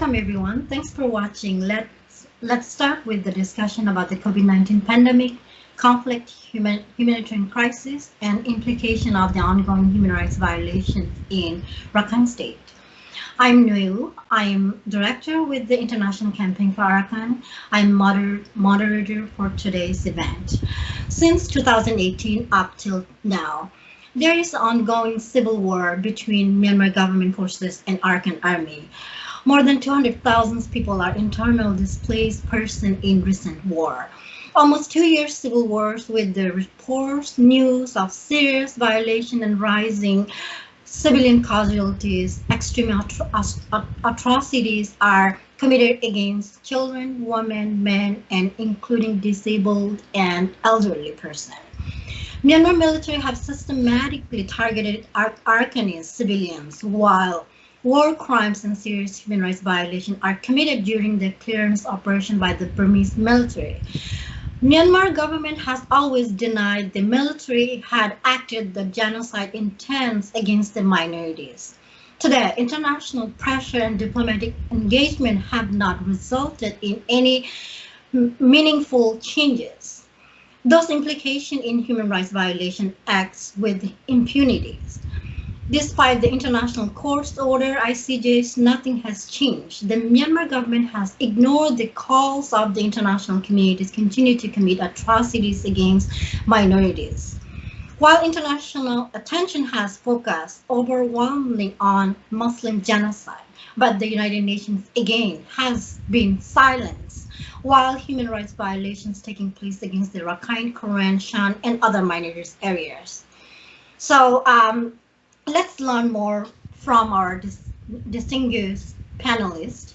Welcome everyone. Thanks for watching. Let's start with the discussion about the COVID-19 pandemic, conflict, humanitarian crisis, and implication of the ongoing human rights violations in Rakhine State. I'm Noel. I'm director with the International Campaign for Arakan. I'm moderator for today's event. Since 2018 up till now, there is ongoing civil war between Myanmar government forces and Arakan army. More than 200,000 people are internal displaced persons in recent war. Almost 2 years civil wars with the reports, news of serious violation and rising civilian casualties, extreme atrocities are committed against children, women, men, and including disabled and elderly persons. Myanmar military have systematically targeted Arakanese civilians, while war crimes and serious human rights violations are committed during the clearance operation by the Burmese military. Myanmar government has always denied the military had acted the genocide intent against the minorities. Today, international pressure and diplomatic engagement have not resulted in any meaningful changes. Those implications in human rights violation acts with impunities. Despite the international court's order, ICJs, nothing has changed. The Myanmar government has ignored the calls of the international communities, continue to commit atrocities against minorities. While international attention has focused overwhelmingly on Muslim genocide, but the United Nations again has been silenced, while human rights violations taking place against the Rakhine, Karen, Shan, and other minorities areas. So let's learn more from our distinguished panelists.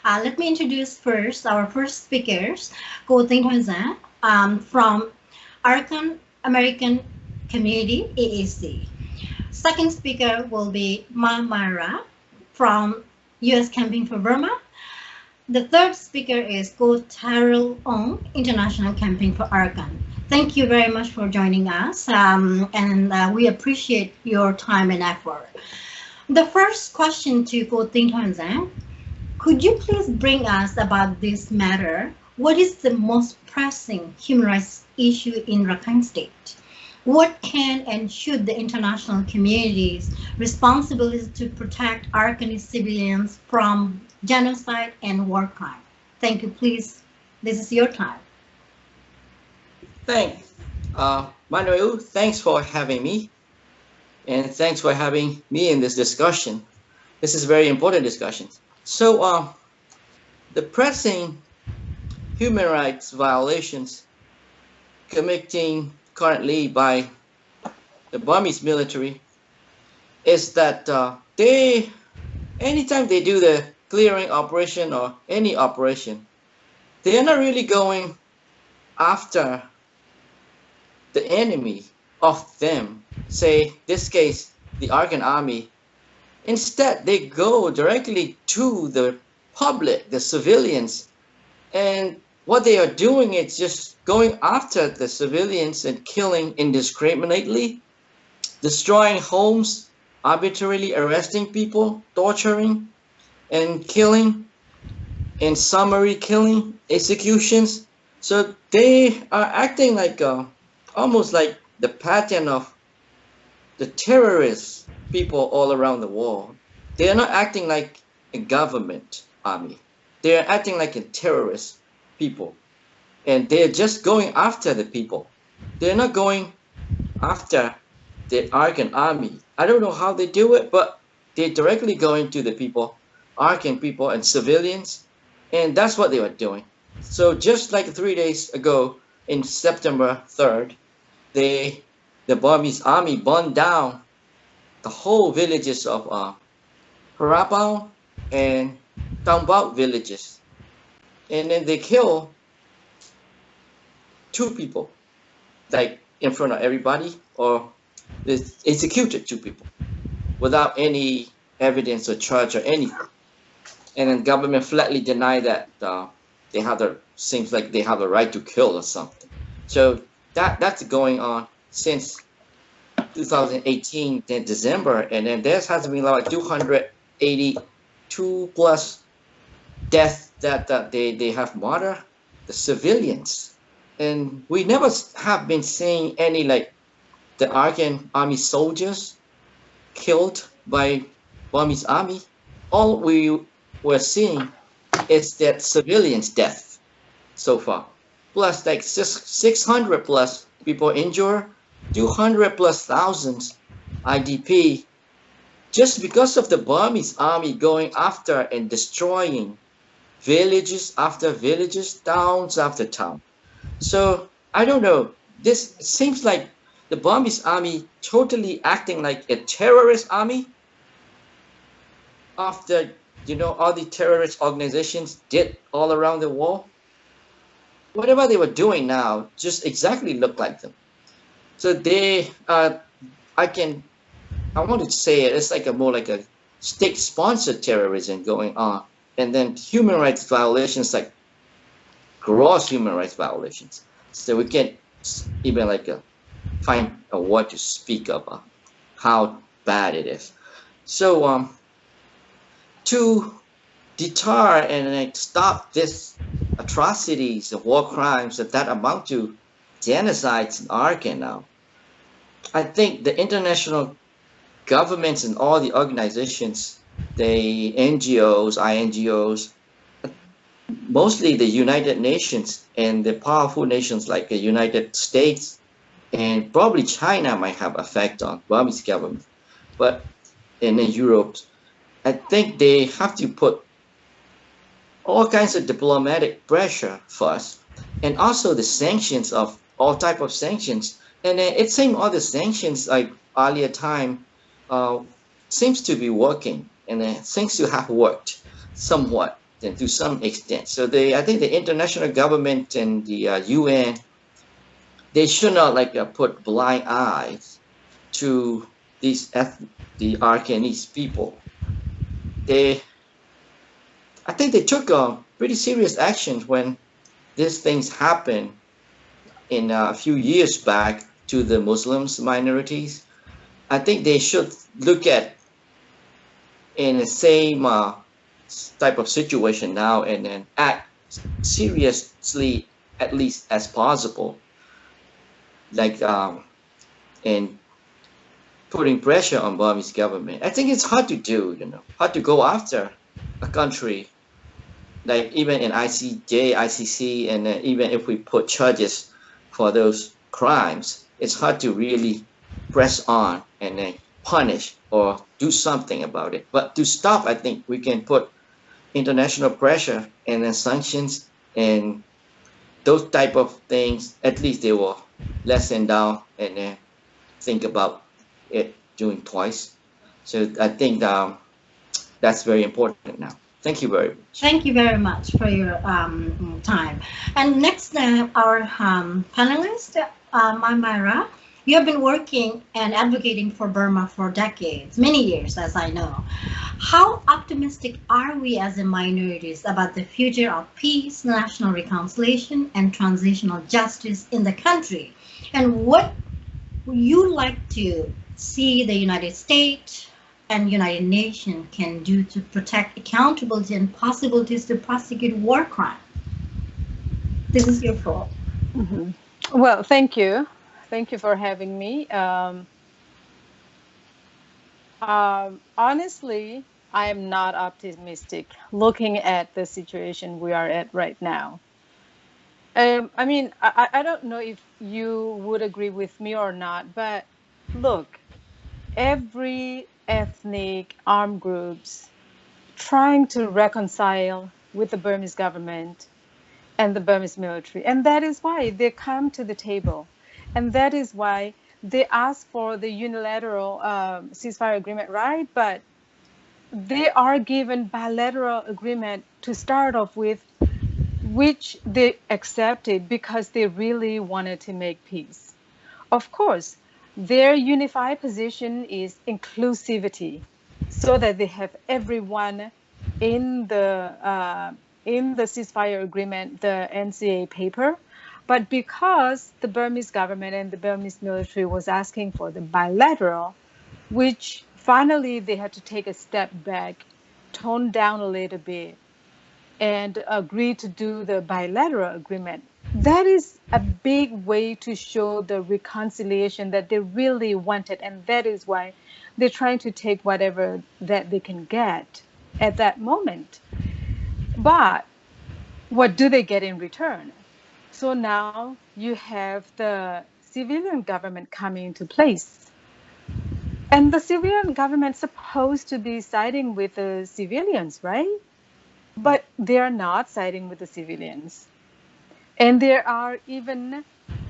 Let me introduce first our first speakers, Thein from Arakan American Community, AAC. Second speaker will be Myra from U.S. Campaign for Burma. The third speaker is Terrell, Oung, International Campaign for Arakan. Thank you very much for joining us, and we appreciate your time and effort. The first question to Thein, could you please bring us about this matter? What is the most pressing human rights issue in Rakhine State? What can and should the international community's responsibility to protect Arakanese civilians from genocide and war crime? Thank you, please. This is your time. Thanks. Manuel, thanks for having me. And thanks for having me in this discussion. This is a very important discussion. So the pressing human rights violations committing currently by the Burmese military is that anytime they do the clearing operation or any operation, they are not really going after the enemy of them, say this case, the Arakan army. Instead, they go directly to the public, the civilians, and what they are doing is just going after the civilians and killing indiscriminately, destroying homes, arbitrarily arresting people, torturing and killing, and summary killing, executions. So they are acting like almost like the pattern of the terrorist people all around the world. They are not acting like a government army. They are acting like a terrorist people. And they're just going after the people. They're not going after the Arakan army. I don't know how they do it, but they're directly going to the people, Arakan people and civilians. And that's what they were doing. So just like 3 days ago, in September 3rd, the Burmese army burned down the whole villages of Htun and Dahgaypaw villages. And then they killed 2 people, like in front of everybody, or they executed 2 people without any evidence or charge or anything. And then government flatly denied that they have seems like they have a right to kill or something. So that's going on since 2018 in December, and then there has been like 282 plus death that they have martyred the civilians, and we never have been seeing any like the Arakan army soldiers killed by Burmese army. All we were seeing is that civilians death so far, plus like 600 plus people injured, 200 plus thousands IDP, just because of the Burmese army going after and destroying villages after villages, towns after town. So I don't know. This seems like the Burmese army totally acting like a terrorist army after all the terrorist organizations did all around the world. Whatever they were doing now just exactly looked like them. So they, I want to say it's like a more like a state-sponsored terrorism going on, and then human rights violations, like gross human rights violations. So we can't even like find a word to speak of how bad it is. So to deter and like stop this atrocities and war crimes that amount to genocides in Arakan now, I think the international governments and all the organizations, the NGOs, INGOs, mostly the United Nations and the powerful nations like the United States and probably China might have effect on Burmese government, but in Europe, I think they have to put all kinds of diplomatic pressure first, and also the sanctions of all type of sanctions. And it seems all the sanctions like earlier time uh, seems to be working, and it seems to have worked somewhat and to some extent. So I think the international government and the UN, they should not like put blind eyes to the Arakanese people. I think they took pretty serious actions when these things happened in a few years back to the Muslims minorities. I think they should look at in the same type of situation now and then act seriously at least as possible, like and putting pressure on Burmese government. I think it's hard to do, hard to go after a country like even in ICJ, ICC, and even if we put charges for those crimes, it's hard to really press on and then punish or do something about it. But to stop, I think we can put international pressure and then sanctions and those type of things. At least they will lessen down and then think about it doing twice. So I think that's very important now. Thank you very much. Thank you very much for your time. And next, our panelist, Myra. You have been working and advocating for Burma for decades, many years, as I know. How optimistic are we as a minorities about the future of peace, national reconciliation, and transitional justice in the country? And what would you like to see the United States and United Nations can do to protect accountability and possibilities to prosecute war crime? This is your fault. Mm-hmm. Well, thank you. Thank you for having me. Honestly, I am not optimistic looking at the situation we are at right now. I mean, I don't know if you would agree with me or not, but look, every ethnic armed groups trying to reconcile with the Burmese government and the Burmese military. And that is why they come to the table. And that is why they ask for the unilateral ceasefire agreement, right? But they are given bilateral agreement to start off with, which they accepted because they really wanted to make peace. Of course, their unified position is inclusivity, so that they have everyone in the ceasefire agreement, the NCA paper. But because the Burmese government and the Burmese military was asking for the bilateral, which finally they had to take a step back, tone down a little bit, and agree to do the bilateral agreement. That is a big way to show the reconciliation that they really wanted, and that is why they're trying to take whatever that they can get at that moment. But what do they get in return? So now you have the civilian government coming into place. And the civilian government supposed to be siding with the civilians, right? But they are not siding with the civilians. And they are even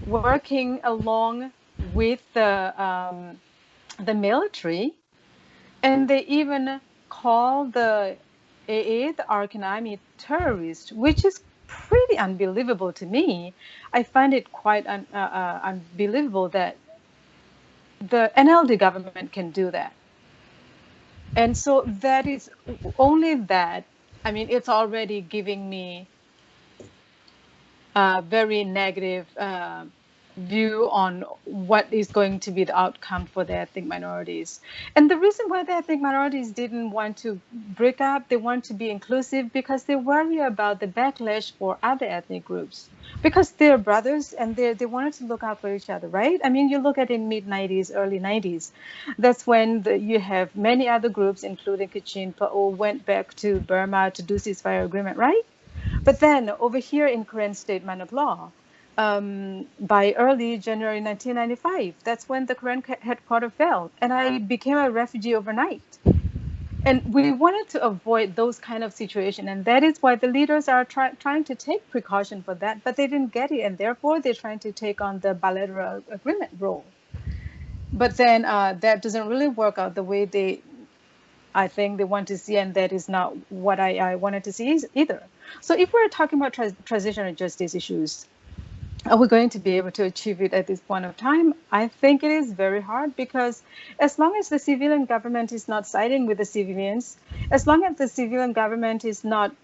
working along with the military. And they even call the AA, the Arakan army, terrorist, which is pretty unbelievable to me. I find it quite unbelievable that the NLD government can do that. And so that is only that. I mean, it's already giving me a very negative view on what is going to be the outcome for the ethnic minorities. And the reason why the ethnic minorities didn't want to break up, they want to be inclusive because they worry about the backlash for other ethnic groups. Because they're brothers and they wanted to look out for each other, right? I mean, you look at in mid-90s, early 90s, that's when you have many other groups, including Htun, went back to Burma to do ceasefire agreement, right? But then over here in Korean statement of law, by early January 1995, that's when the Korean headquarters fell, and I became a refugee overnight. And we wanted to avoid those kind of situation, and that is why the leaders are trying to take precaution for that, but they didn't get it, and therefore they're trying to take on the bilateral agreement role. But then that doesn't really work out the way I think they want to see, and that is not what I wanted to see either. So if we're talking about transitional justice issues, are we going to be able to achieve it at this point of time? I think it is very hard because as long as the civilian government is not siding with the civilians, as long as the civilian government is not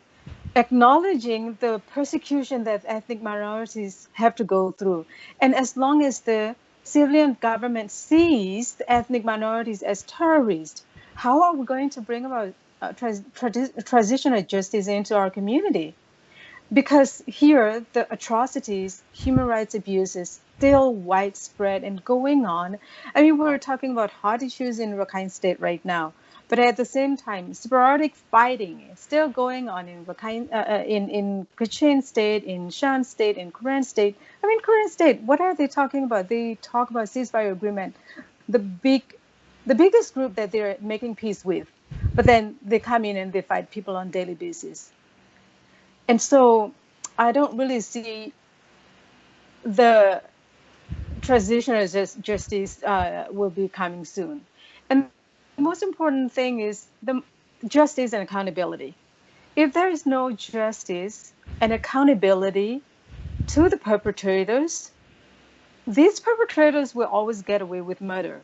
acknowledging the persecution that ethnic minorities have to go through, and as long as the civilian government sees the ethnic minorities as terrorists, how are we going to bring about transitional justice into our community? Because here, the atrocities, human rights abuses, still widespread and going on. I mean, we're talking about hot issues in Rakhine State right now, but at the same time, sporadic fighting is still going on in Rakhine, in Kachin State, in Shan State, in Korean State. I mean, Korean State, what are they talking about? They talk about ceasefire agreement, the biggest group that they're making peace with, but then they come in and they fight people on a daily basis. And so I don't really see the transitional justice will be coming soon. And the most important thing is the justice and accountability. If there is no justice and accountability to the perpetrators, these perpetrators will always get away with murder,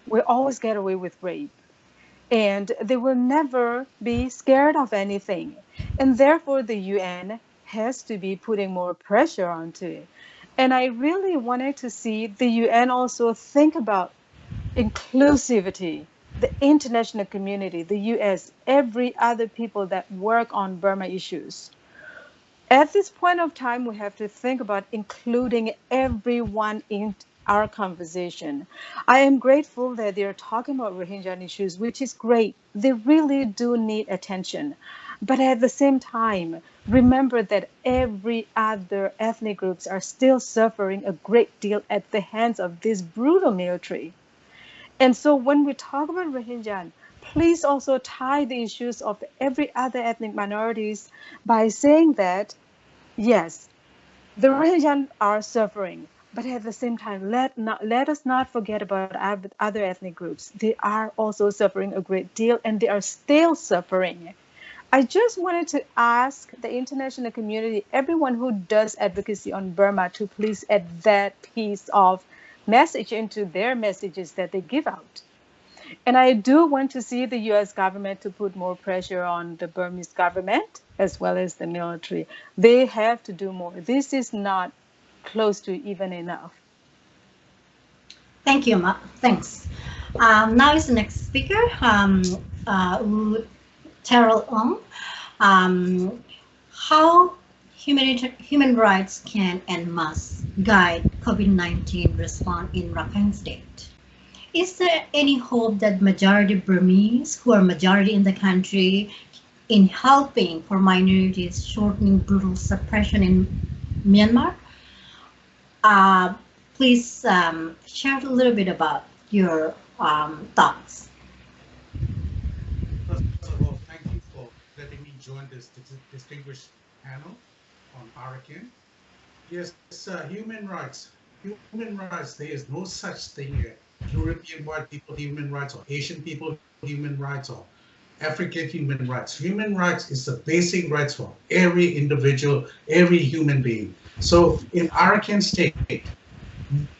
will always get away with rape. And they will never be scared of anything. And therefore, the UN has to be putting more pressure onto it. And I really wanted to see the UN also think about inclusivity, the international community, the US, every other people that work on Burma issues. At this point of time, we have to think about including everyone in our conversation. I am grateful that they're talking about Rohingya issues, which is great. They really do need attention. But at the same time, remember that every other ethnic groups are still suffering a great deal at the hands of this brutal military. And so when we talk about Rohingya, please also tie the issues of every other ethnic minorities by saying that, yes, the Rohingya are suffering, but at the same time, let us not forget about other ethnic groups. They are also suffering a great deal, and they are still suffering. I just wanted to ask the international community, everyone who does advocacy on Burma, to please add that piece of message into their messages that they give out. And I do want to see the US government to put more pressure on the Burmese government as well as the military. They have to do more. This is not close to even enough. Thank you, Ma. Thanks. Now is the next speaker, Terrell Oung. How human rights can and must guide COVID-19 response in Rakhine State. Is there any hope that majority Burmese, who are majority in the country, in helping for minorities shortening brutal suppression in Myanmar? Uh, please share a little bit about your thoughts. First of all, thank you for letting me join this distinguished panel on Arakan. Yes, human rights. Human rights, there is no such thing as European white people human rights or Asian people human rights or African human rights. Human rights is the basic rights for every individual, every human being. So in Arakan State,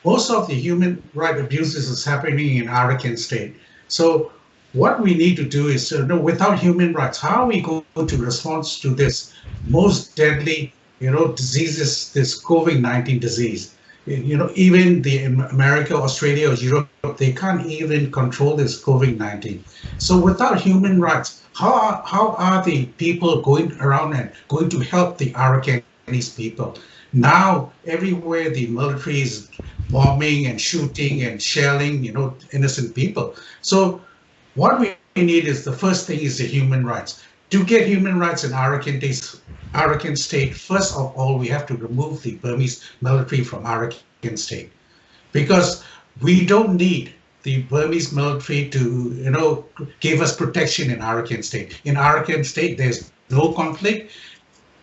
most of the human right abuses is happening in Arakan State. So what we need to do is, without human rights, how are we going to respond to this most deadly, diseases, this COVID-19 disease? Even the America, Australia, or Europe, they can't even control this COVID-19. So without human rights, how are the people going around and going to help the Arakanese people? Now, everywhere the military is bombing and shooting and shelling, innocent people. So what we need is, the first thing is the human rights. To get human rights in Arakan State, first of all, we have to remove the Burmese military from Arakan State, because we don't need the Burmese military to, give us protection in Arakan State. In Arakan State, there's no conflict.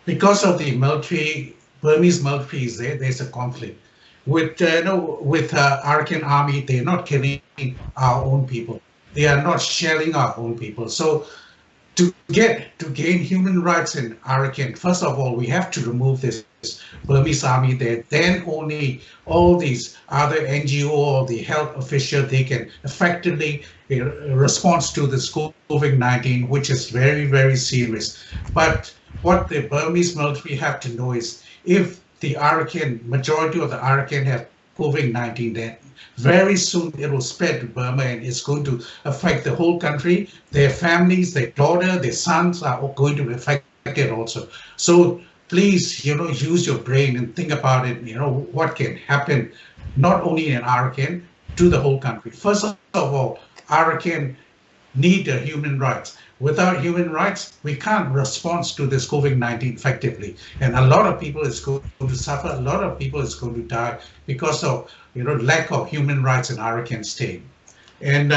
Because of the military, Burmese military is there, there's a conflict. With Arakan army, they're not killing our own people. They are not shelling our own people. So to gain human rights in Arakan, first of all, we have to remove this Burmese army there. Then only all these other NGO or the health official, they can effectively respond to this COVID-19, which is very, very serious. But what the Burmese military have to know is, if the Arakan, majority of the Arakan have COVID-19, then very soon it will spread to Burma, and it's going to affect the whole country. Their families, their daughter, their sons are going to be affected also. So please, use your brain and think about it, what can happen, not only in Arakan, to the whole country. First of all, Arakan need human rights. Without human rights, we can't respond to this COVID-19 effectively. And a lot of people is going to suffer, a lot of people is going to die because of, lack of human rights in Arakan State. And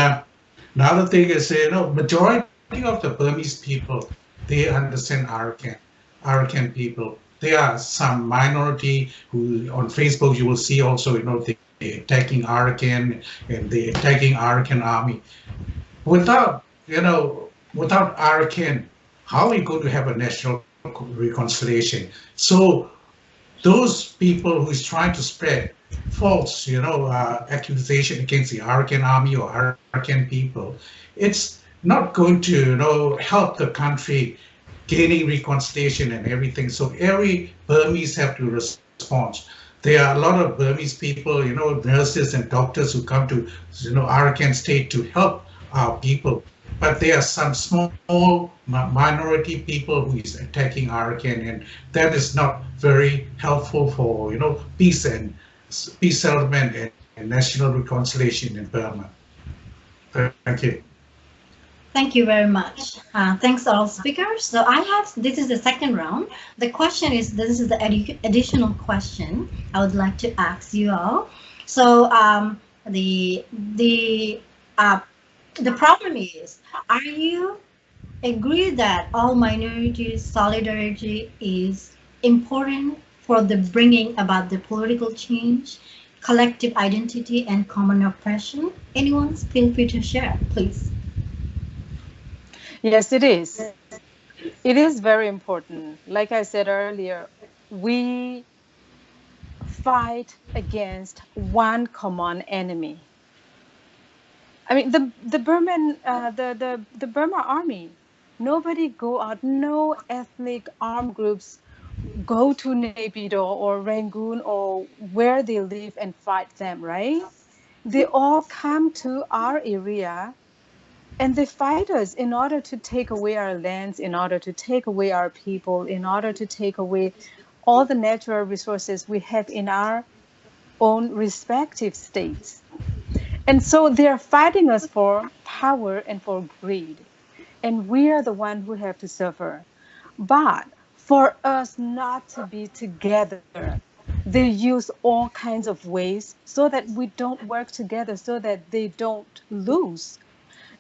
another thing is, majority of the Burmese people, they understand Arakan people. There are some minority who, on Facebook, you will see also, they attacking Arakan and they attacking Arakan army. Without, without Arakan, how are we going to have a national reconciliation? So those people who is trying to spread false, accusation against the Arakan army or Arakan people, it's not going to, help the country gaining reconciliation and everything. So every Burmese have to respond. There are a lot of Burmese people, nurses and doctors who come to, Arakan State to help our people. But there are some small minority people who is attacking Arakan, and that is not very helpful for, peace settlement and national reconciliation in Burma. Thank you. Thank you very much. Thanks all speakers. So this is the second round. The question is, this is the additional question I would like to ask you all. So the problem is, are you agree that all minorities solidarity is important for the bringing about the political change, collective identity, and common oppression? Anyone, feel free to share, please. Yes, it is. It is very important. Like I said earlier, we fight against one common enemy. I mean, the Burman, the Burma army, nobody go out, no ethnic armed groups go to Naypyidaw or Rangoon or where they live and fight them, right? They all come to our area And they fight us in order to take away our lands, in order to take away our people, in order to take away all the natural resources we have in our own respective states. And so they are fighting us for power and for greed. And we are the one who have to suffer. But for us not to be together, they use all kinds of ways so that we don't work together, so that they don't lose.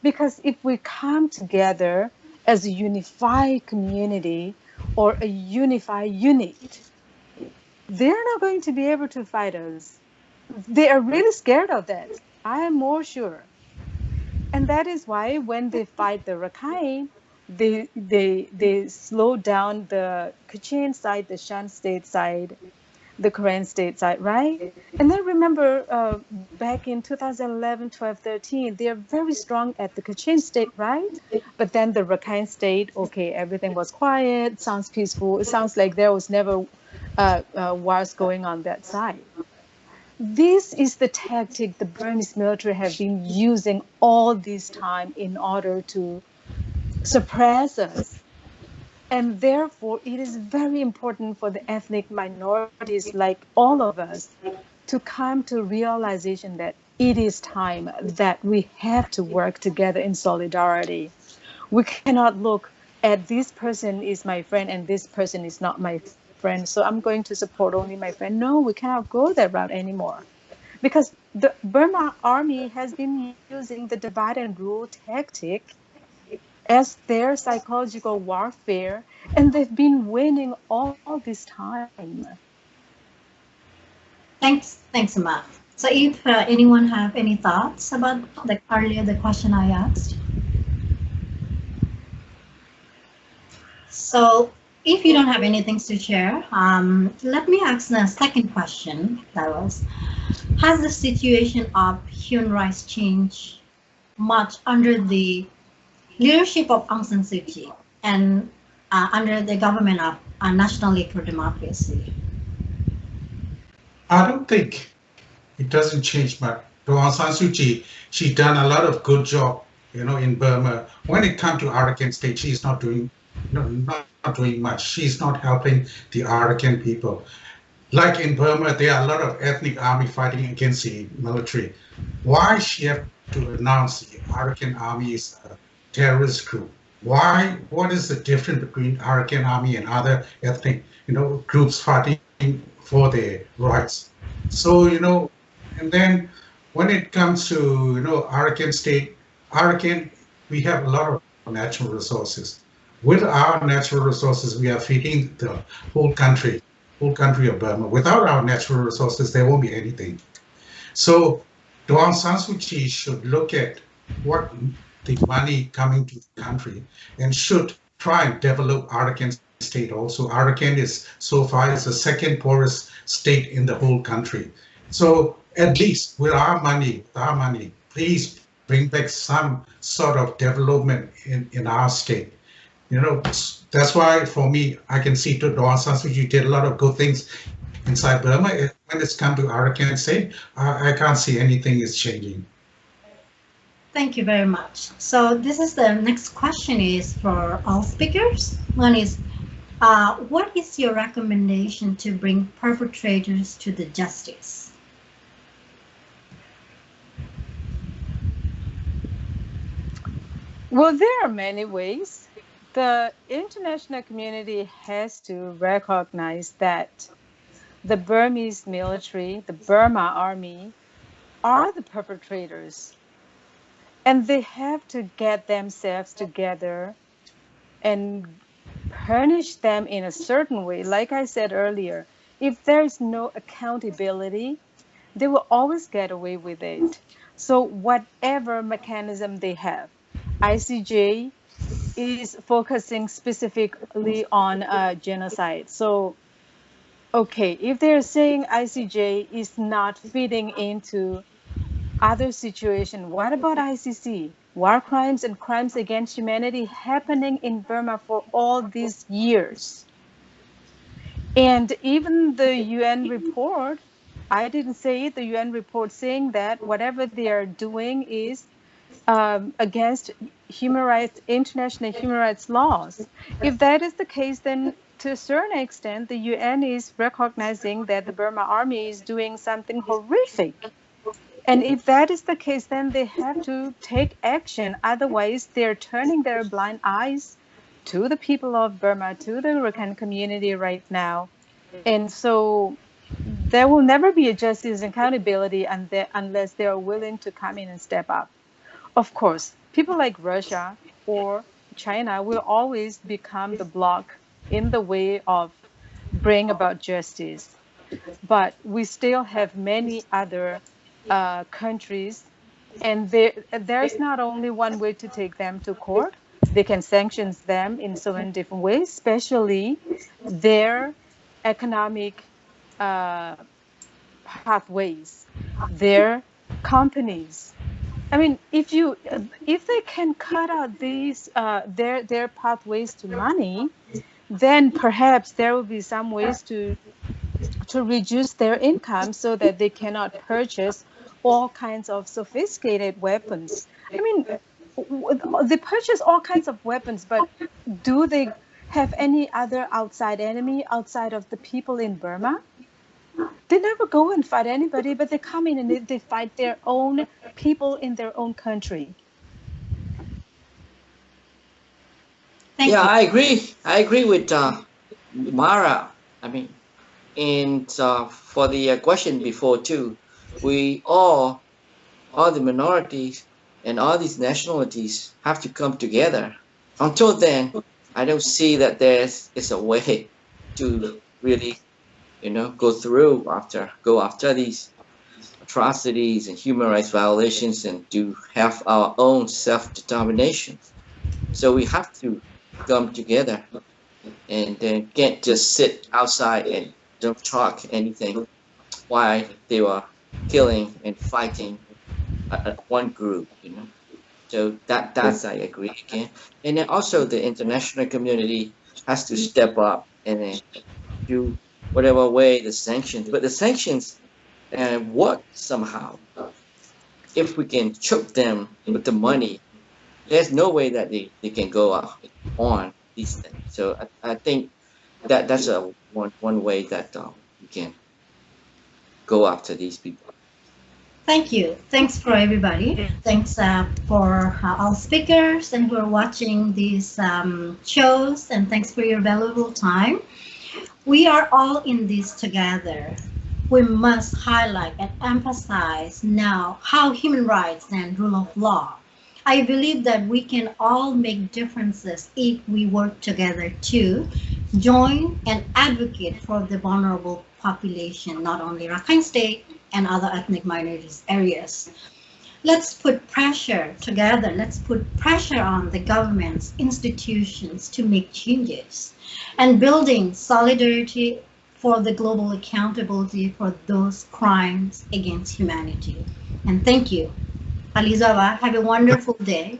Because if we come together as a unified community or a unified unit, they're not going to be able to fight us. They are really scared of that. I am more sure. And that is why when they fight the Rakhine, they slow down the Kachin side, the Shan state side, the Karen state side, right? And then remember back in 2011, 12, 13, they are very strong at the Kachin state, right? But then the Rakhine state, okay, everything was quiet, sounds peaceful. It sounds like there was never wars going on that side. This is the tactic the Burmese military have been using all this time in order to suppress us. And therefore, it is very important for the ethnic minorities like all of us to come to realization that it is time that we have to work together in solidarity. We cannot look at this person is my friend and this person is not my friend, so I'm going to support only my friend. No, we cannot go that route anymore. Because the Burma army has been using the divide and rule tactic as their psychological warfare, and they've been winning all this time. Thanks, Emma. So if anyone have any thoughts about the question I asked. So if you don't have anything to share, let me ask the second question. That was, has the situation of human rights changed much under the leadership of Aung San Suu Kyi and under the government of National League for Democracy? I don't think it doesn't change much. Aung San Suu Kyi, she done a lot of good job, in Burma. When it comes to Arakan state, she's not doing, not doing much. She's not helping the Arakan people. Like in Burma, there are a lot of ethnic army fighting against the military. Why she have to announce the Arakan army is a terrorist group? Why? What is the difference between Arakan army and other ethnic, groups fighting for their rights? So, and then when it comes to, Arakan state, Arakan, we have a lot of natural resources. With our natural resources, we are feeding the whole country of Burma. Without our natural resources, there won't be anything. So Aung San Suu Kyi should look at what the money coming to the country and should try and develop Arakan state also. Arakan is so far is the second poorest state in the whole country. So at least with our money, please bring back some sort of development in our state. That's why for me, I can see to Aung San Suu Kyi did a lot of good things inside Burma. When it's come to Arakan state, I can't see anything is changing. Thank you very much. So this is the next question is for all speakers. One is, what is your recommendation to bring perpetrators to the justice? Well, there are many ways. The international community has to recognize that the Burmese military, the Burma army, are the perpetrators. And they have to get themselves together and punish them in a certain way. Like I said earlier, if there is no accountability, they will always get away with it. So whatever mechanism they have, ICJ is focusing specifically on genocide. So, okay, if they're saying ICJ is not fitting into other situation, what about ICC? War crimes and crimes against humanity happening in Burma for all these years. And even the UN report, I didn't say it, the UN report saying that whatever they are doing is against human rights, international human rights laws. If that is the case, then to a certain extent, the UN is recognizing that the Burma army is doing something horrific. And if that is the case, then they have to take action. Otherwise, they're turning their blind eyes to the people of Burma, to the Arakan community right now. And so there will never be a justice and accountability unless they are willing to come in and step up. Of course, people like Russia or China will always become the block in the way of bring about justice. But we still have many other countries, and there's not only one way to take them to court. They can sanction them in so many different ways, especially their economic pathways, their companies. I mean, if they can cut out these their pathways to money, then perhaps there will be some ways to reduce their income so that they cannot purchase all kinds of sophisticated weapons. I mean, they purchase all kinds of weapons, but do they have any other outside enemy outside of the people in Burma? They never go and fight anybody, but they come in and they fight their own people in their own country. Thank Yeah, you. I agree with Myra. I mean, and for the question before too, we all the minorities and all these nationalities have to come together. Until then, I don't see that is a way to really, go after these atrocities and human rights violations and to have our own self-determination. So we have to come together and then can't just sit outside and don't talk anything while they were killing and fighting one group. So that's I agree again. And then also the international community has to step up and then do whatever way the sanctions. But the sanctions work somehow. If we can choke them with the money, there's no way that they can go on these things. So I think that's a one way that we can go after these people. Thank you. Thanks for everybody. Thanks for all speakers and who are watching these shows, and thanks for your valuable time. We are all in this together. We must highlight and emphasize now how human rights and rule of law. I believe that we can all make differences if we work together to join and advocate for the vulnerable population, not only Rakhine State and other ethnic minorities areas. Let's put pressure together. Let's put pressure on the governments, institutions to make changes and building solidarity for the global accountability for those crimes against humanity. And thank you. Alizawa, have a wonderful day.